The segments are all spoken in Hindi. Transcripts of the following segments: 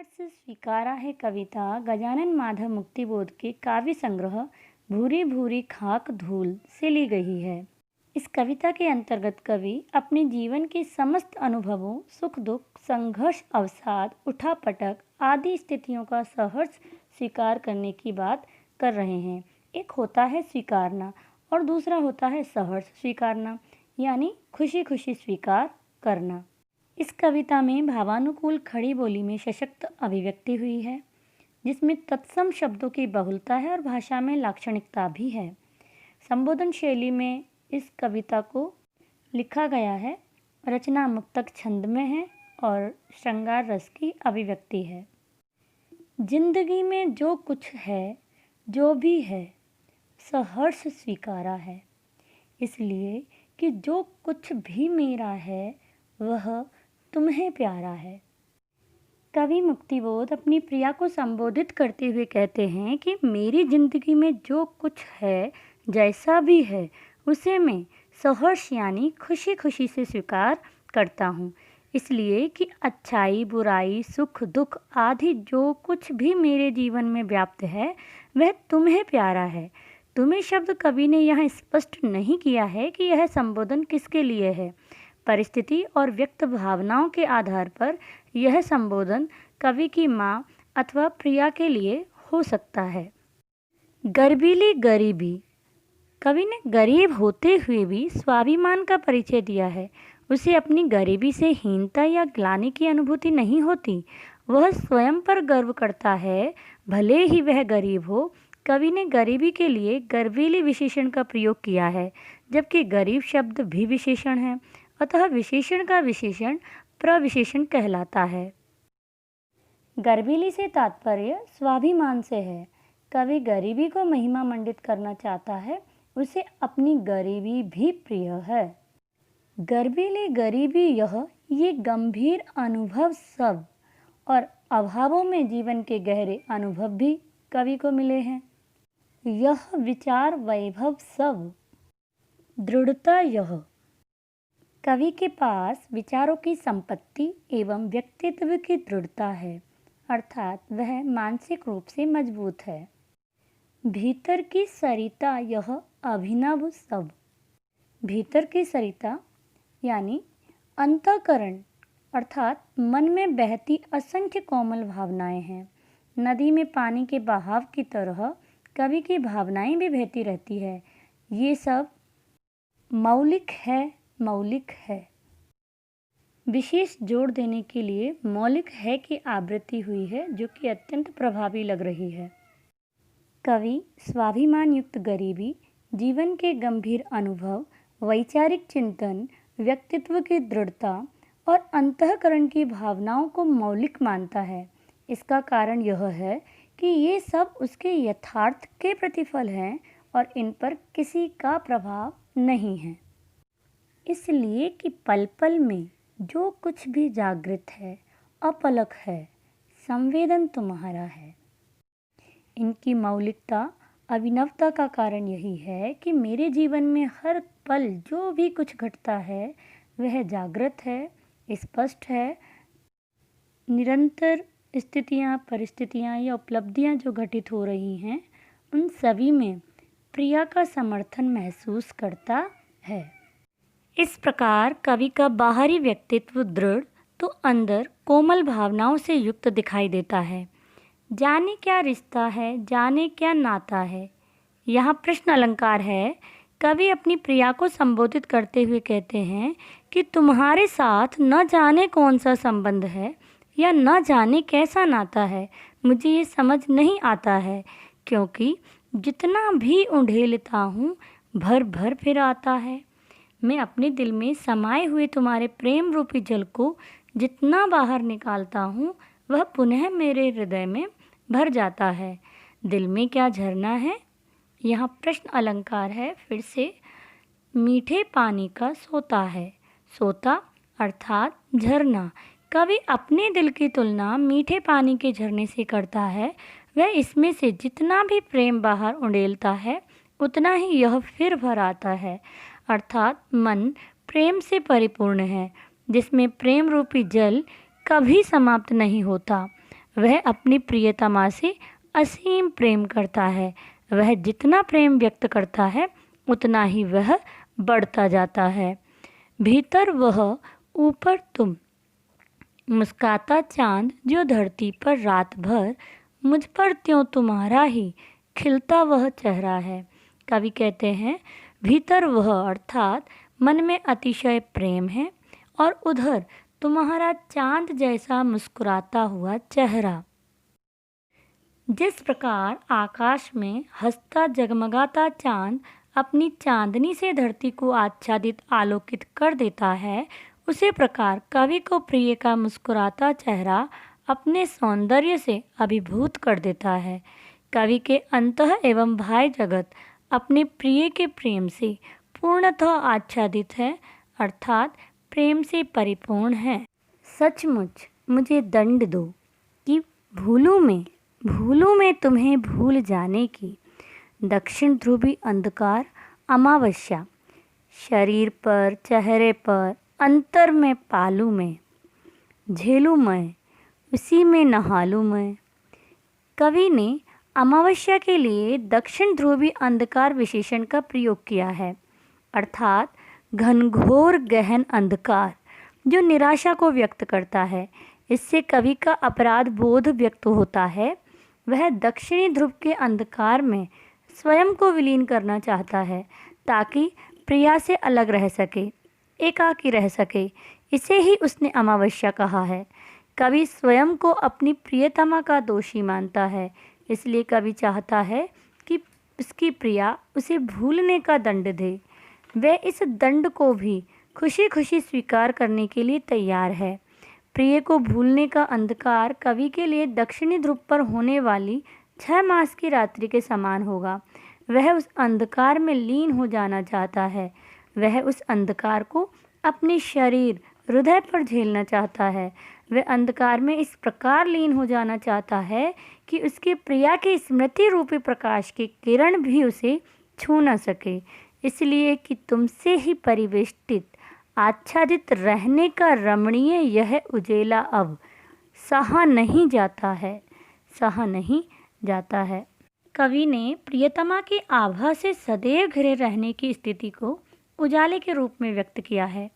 सहर्ष स्वीकारा है कविता गजानन माधव मुक्तिबोध के काव्य संग्रह भूरी भूरी खाक धूल से ली गई है। इस कविता के अंतर्गत कवि अपने जीवन के समस्त अनुभवों, सुख दुख, संघर्ष, अवसाद, उठापटक आदि स्थितियों का सहर्ष स्वीकार करने की बात कर रहे हैं। एक होता है स्वीकारना और दूसरा होता है सहर्ष स्वीकारना, यानी खुशी खुशी स्वीकार करना। इस कविता में भावानुकूल खड़ी बोली में सशक्त अभिव्यक्ति हुई है, जिसमें तत्सम शब्दों की बहुलता है और भाषा में लाक्षणिकता भी है। संबोधन शैली में इस कविता को लिखा गया है। रचना मुक्तक छंद में है और श्रृंगार रस की अभिव्यक्ति है। जिंदगी में जो कुछ है, जो भी है, सहर्ष स्वीकारा है, इसलिए कि जो कुछ भी मेरा है वह तुम्हें प्यारा है। कवि मुक्तिबोध अपनी प्रिया को संबोधित करते हुए कहते हैं कि मेरी जिंदगी में जो कुछ है, जैसा भी है, उसे मैं सहर्ष यानी खुशी खुशी से स्वीकार करता हूँ, इसलिए कि अच्छाई, बुराई, सुख दुख आदि जो कुछ भी मेरे जीवन में व्याप्त है वह तुम्हें प्यारा है। तुम्हें शब्द कवि ने यहाँ स्पष्ट नहीं किया है कि यह संबोधन किसके लिए है। परिस्थिति और व्यक्त भावनाओं के आधार पर यह संबोधन कवि की माँ अथवा प्रिया के लिए हो सकता है। गर्वीली गरीबी। कवि ने गरीब होते हुए भी स्वाभिमान का परिचय दिया है। उसे अपनी गरीबी से हीनता या ग्लानि की अनुभूति नहीं होती। वह स्वयं पर गर्व करता है, भले ही वह गरीब हो। कवि ने गरीबी के लिए गर्वीली विशेषण का प्रयोग किया है, जबकि गरीब शब्द भी विशेषण है, अतः विशेषण का विशेषण प्रविशेषण कहलाता है। गर्वीली से तात्पर्य स्वाभिमान से है। कवि गरीबी को महिमा मंडित करना चाहता है, उसे अपनी गरीबी भी प्रिय है। गर्वीली गरीबी ये गंभीर अनुभव सब और अभावों में जीवन के गहरे अनुभव भी कवि को मिले हैं। यह विचार वैभव सब, दृढ़ता यह। कवि के पास विचारों की संपत्ति एवं व्यक्तित्व की दृढ़ता है, अर्थात वह मानसिक रूप से मजबूत है। भीतर की सरिता यह अभिनव सब। भीतर की सरिता यानी अंतःकरण अर्थात मन में बहती असंख्य कोमल भावनाएं हैं। नदी में पानी के बहाव की तरह कवि की भावनाएं भी बहती रहती है। ये सब मौलिक है। विशेष जोड़ देने के लिए मौलिक है की आवृत्ति हुई है, जो कि अत्यंत प्रभावी लग रही है। कवि स्वाभिमान युक्त गरीबी, जीवन के गंभीर अनुभव, वैचारिक चिंतन, व्यक्तित्व की दृढ़ता और अंतःकरण की भावनाओं को मौलिक मानता है। इसका कारण यह है कि ये सब उसके यथार्थ के प्रतिफल हैं और इन पर किसी का प्रभाव नहीं है। इसलिए कि पल पल में जो कुछ भी जागृत है, अपलक है, संवेदन तुम्हारा है। इनकी मौलिकता, अभिनवता का कारण यही है कि मेरे जीवन में हर पल जो भी कुछ घटता है वह जागृत है, स्पष्ट है। निरंतर स्थितियाँ, परिस्थितियाँ या उपलब्धियाँ जो घटित हो रही हैं, उन सभी में प्रिया का समर्थन महसूस करता है। इस प्रकार कवि का बाहरी व्यक्तित्व दृढ़ तो अंदर कोमल भावनाओं से युक्त दिखाई देता है। जाने क्या रिश्ता है, जाने क्या नाता है। यहाँ प्रश्न अलंकार है। कवि अपनी प्रिया को संबोधित करते हुए कहते हैं कि तुम्हारे साथ न जाने कौन सा संबंध है या न जाने कैसा नाता है, मुझे ये समझ नहीं आता है, क्योंकि जितना भी उंडेलता हूँ भर भर फिर आता है। मैं अपने दिल में समाये हुए तुम्हारे प्रेम रूपी जल को जितना बाहर निकालता हूँ वह पुनः मेरे हृदय में भर जाता है। दिल में क्या झरना है। यहाँ प्रश्न अलंकार है फिर से। मीठे पानी का सोता है। सोता अर्थात झरना। कवि अपने दिल की तुलना मीठे पानी के झरने से करता है। वह इसमें से जितना भी प्रेम बाहर उंडेलता है उतना ही यह फिर भर आता है, अर्थात मन प्रेम से परिपूर्ण है, जिसमें प्रेम रूपी जल कभी समाप्त नहीं होता। वह अपनी प्रियतमा से असीम प्रेम करता है। वह जितना प्रेम व्यक्त करता है उतना ही वह बढ़ता जाता है। भीतर वह, ऊपर तुम, मुस्काता चांद जो धरती पर रात भर, मुझ पर त्यों तुम्हारा ही खिलता वह चेहरा है। कवि कहते हैं भीतर वह अर्थात मन में अतिशय प्रेम है और उधर तुम्हारा चांद जैसा मुस्कुराता हुआ चेहरा। जिस प्रकार आकाश में हंसता जगमगाता चांद अपनी चांदनी से धरती को आच्छादित आलोकित कर देता है, उसी प्रकार कवि को प्रिय का मुस्कुराता चेहरा अपने सौंदर्य से अभिभूत कर देता है। कवि के अंतः एवं बाह्य जगत अपने प्रिय के प्रेम से पूर्णतः आच्छादित है, अर्थात प्रेम से परिपूर्ण है। सचमुच मुझे दंड दो कि भूलूं मैं तुम्हें भूल जाने की। दक्षिण ध्रुवी अंधकार अमावस्या, शरीर पर, चेहरे पर, अंतर में पालूं मैं, झेलूं मैं, उसी में नहालूं मैं। कवि ने अमावस्या के लिए दक्षिण ध्रुवी अंधकार विशेषण का प्रयोग किया है, अर्थात घनघोर गहन अंधकार जो निराशा को व्यक्त करता है। इससे कवि का अपराध बोध व्यक्त होता है। वह दक्षिणी ध्रुव के अंधकार में स्वयं को विलीन करना चाहता है ताकि प्रिया से अलग रह सके, एकाकी रह सके। इसे ही उसने अमावस्या कहा है। कवि स्वयं को अपनी प्रियतमा का दोषी मानता है, इसलिए कवि चाहता है कि उसकी प्रिया उसे भूलने का दंड दे। वह इस दंड को भी खुशी खुशी स्वीकार करने के लिए तैयार है। प्रिय को भूलने का अंधकार कवि के लिए दक्षिणी ध्रुव पर होने वाली 6 मास की रात्रि के समान होगा। वह उस अंधकार में लीन हो जाना चाहता है। वह उस अंधकार को अपने शरीर, हृदय पर झेलना चाहता है। वह अंधकार में इस प्रकार लीन हो जाना चाहता है कि उसकी प्रिया की स्मृति रूपी प्रकाश की किरण भी उसे छू न सके। इसलिए कि तुमसे ही परिवेष्टित, आच्छादित रहने का रमणीय यह उजेला अब सहा नहीं जाता है। कवि ने प्रियतमा की आभा से सदैव घिरे रहने की स्थिति को उजाले के रूप में व्यक्त किया है।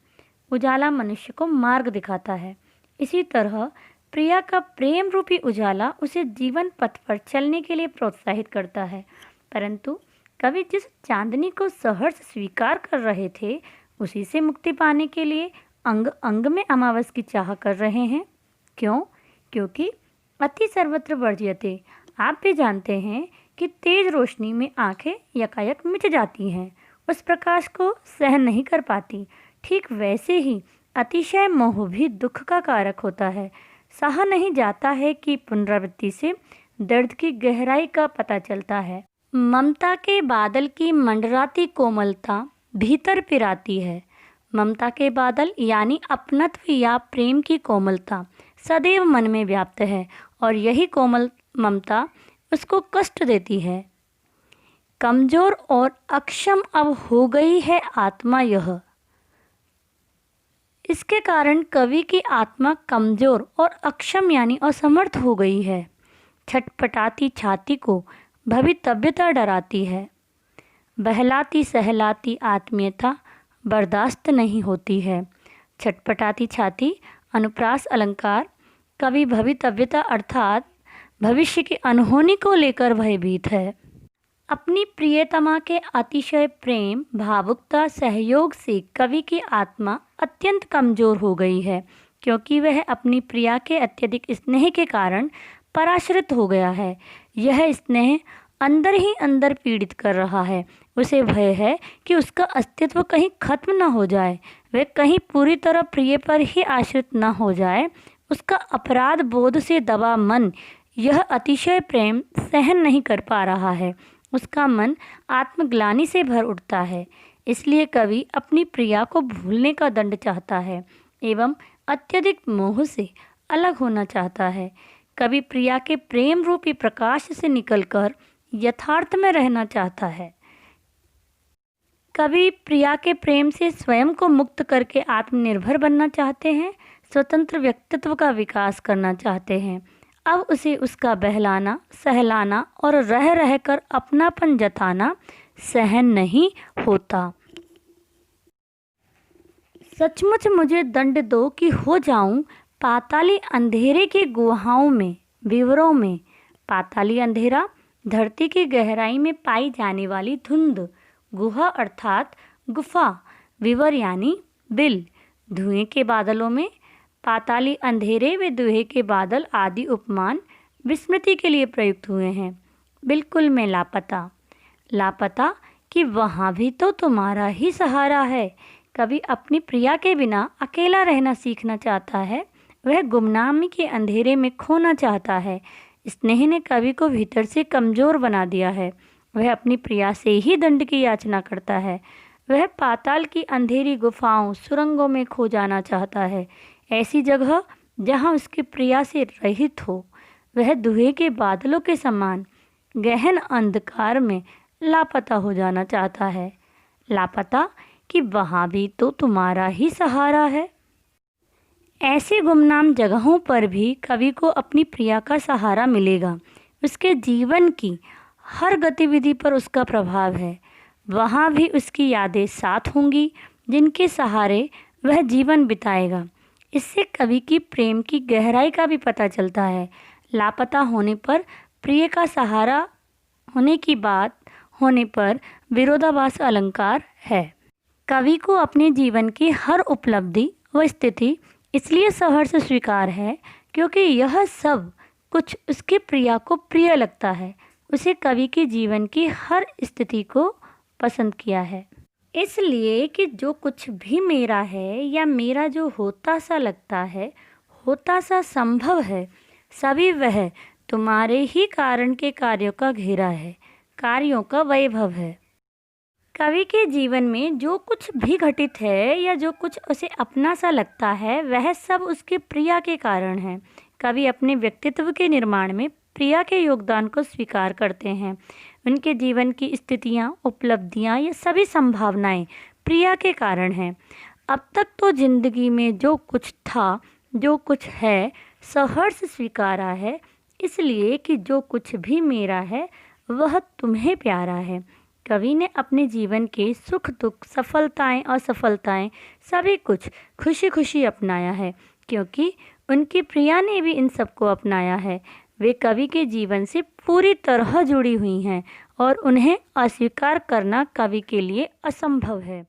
उजाला मनुष्य को मार्ग दिखाता है। इसी तरह प्रिया का प्रेम रूपी उजाला उसे जीवन पथ पर चलने के लिए प्रोत्साहित करता है। परंतु कवि जिस चांदनी को सहर्ष स्वीकार कर रहे थे, उसी से मुक्ति पाने के लिए अंग अंग में अमावस की चाह कर रहे हैं। क्यों? क्योंकि अति सर्वत्र वर्ज्यते। आप भी जानते हैं कि तेज रोशनी में आंखें यकायक मिट जाती हैं, उस प्रकाश को सहन नहीं कर पाती। ठीक वैसे ही अतिशय मोह भी दुख का कारक होता है। सहा नहीं जाता है कि पुनरावृत्ति से दर्द की गहराई का पता चलता है। ममता के बादल की मंडराती कोमलता भीतर पिराती है। ममता के बादल यानी अपनत्व या प्रेम की कोमलता सदैव मन में व्याप्त है और यही कोमल ममता उसको कष्ट देती है। कमजोर और अक्षम अब हो गई है आत्मा यह। इसके कारण कवि की आत्मा कमजोर और अक्षम यानी असमर्थ हो गई है। छटपटाती छाती को भवितव्यता डराती है। बहलाती सहलाती आत्मीयता बर्दाश्त नहीं होती है। छटपटाती छाती अनुप्रास अलंकार। कवि भवितव्यता अर्थात भविष्य की अनहोनी को लेकर भयभीत है। अपनी प्रियतमा के अतिशय प्रेम, भावुकता, सहयोग से कवि की आत्मा अत्यंत कमजोर हो गई है, क्योंकि वह अपनी प्रिया के अत्यधिक स्नेह के कारण पराश्रित हो गया है। यह स्नेह अंदर ही अंदर पीड़ित कर रहा है। उसे भय है कि उसका अस्तित्व कहीं खत्म न हो जाए, वह कहीं पूरी तरह प्रिय पर ही आश्रित न हो जाए। उसका अपराध बोध से दबा मन यह अतिशय प्रेम सहन नहीं कर पा रहा है। उसका मन आत्मग्लानि से भर उठता है। इसलिए कवि अपनी प्रिया को भूलने का दंड चाहता है एवं अत्यधिक मोह से अलग होना चाहता है। कवि प्रिया के प्रेम रूपी प्रकाश से निकलकर यथार्थ में रहना चाहता है। कवि प्रिया के प्रेम से स्वयं को मुक्त करके आत्मनिर्भर बनना चाहते हैं, स्वतंत्र व्यक्तित्व का विकास करना चाहते हैं। अब उसे उसका बहलाना, सहलाना और रह रह कर अपनापन जताना सहन नहीं होता। सचमुच मुझे दंड दो कि हो जाऊं पाताली अंधेरे की गुहाओं में, विवरों में। पाताली अंधेरा धरती की गहराई में पाई जाने वाली धुंध, गुहा अर्थात गुफा, विवर यानी बिल। धुएं के बादलों में, पाताली अंधेरे व धुएं के बादल आदि उपमान विस्मृति के लिए प्रयुक्त हुए हैं। बिल्कुल में लापता, लापता कि वहाँ भी तो तुम्हारा ही सहारा है। कवि अपनी प्रिया के बिना अकेला रहना सीखना चाहता है। वह गुमनामी के अंधेरे में खोना चाहता है। स्नेह ने कवि को भीतर से कमज़ोर बना दिया है। वह अपनी प्रिया से ही दंड की याचना करता है। वह पाताल की अंधेरी गुफाओं, सुरंगों में खो जाना चाहता है, ऐसी जगह जहाँ उसकी प्रिया से रहित हो। वह धुएं के बादलों के समान गहन अंधकार में लापता हो जाना चाहता है। लापता कि वहाँ भी तो तुम्हारा ही सहारा है। ऐसी गुमनाम जगहों पर भी कवि को अपनी प्रिया का सहारा मिलेगा। उसके जीवन की हर गतिविधि पर उसका प्रभाव है। वहाँ भी उसकी यादें साथ होंगी जिनके सहारे वह जीवन बिताएगा। इससे कवि की प्रेम की गहराई का भी पता चलता है। लापता होने पर प्रिय का सहारा होने की बात होने पर विरोधाभास अलंकार है। कवि को अपने जीवन की हर उपलब्धि व स्थिति इसलिए सहर्ष स्वीकार है क्योंकि यह सब कुछ उसके प्रिया को प्रिय लगता है। उसे कवि के जीवन की हर स्थिति को पसंद किया है, इसलिए कि जो कुछ भी मेरा है या मेरा जो होता सा लगता है, होता सा संभव है, सभी वह तुम्हारे ही कारण के कार्यों का घेरा है, कार्यों का वैभव है। कवि के जीवन में जो कुछ भी घटित है या जो कुछ उसे अपना सा लगता है, वह सब उसके प्रिया के कारण है। कवि अपने व्यक्तित्व के निर्माण में प्रिया के योगदान को स्वीकार करते हैं। उनके जीवन की स्थितियाँ, उपलब्धियाँ, ये सभी संभावनाएं प्रिया के कारण हैं। अब तक तो जिंदगी में जो कुछ था, जो कुछ है, सहर्ष स्वीकारा है, इसलिए कि जो कुछ भी मेरा है वह तुम्हें प्यारा है। कवि ने अपने जीवन के सुख दुख, सफलताएं असफलताएं सभी कुछ खुशी खुशी अपनाया है, क्योंकि उनकी प्रिया ने भी इन सबको अपनाया है। वे कवि के जीवन से पूरी तरह जुड़ी हुई हैं और उन्हें अस्वीकार करना कवि के लिए असंभव है।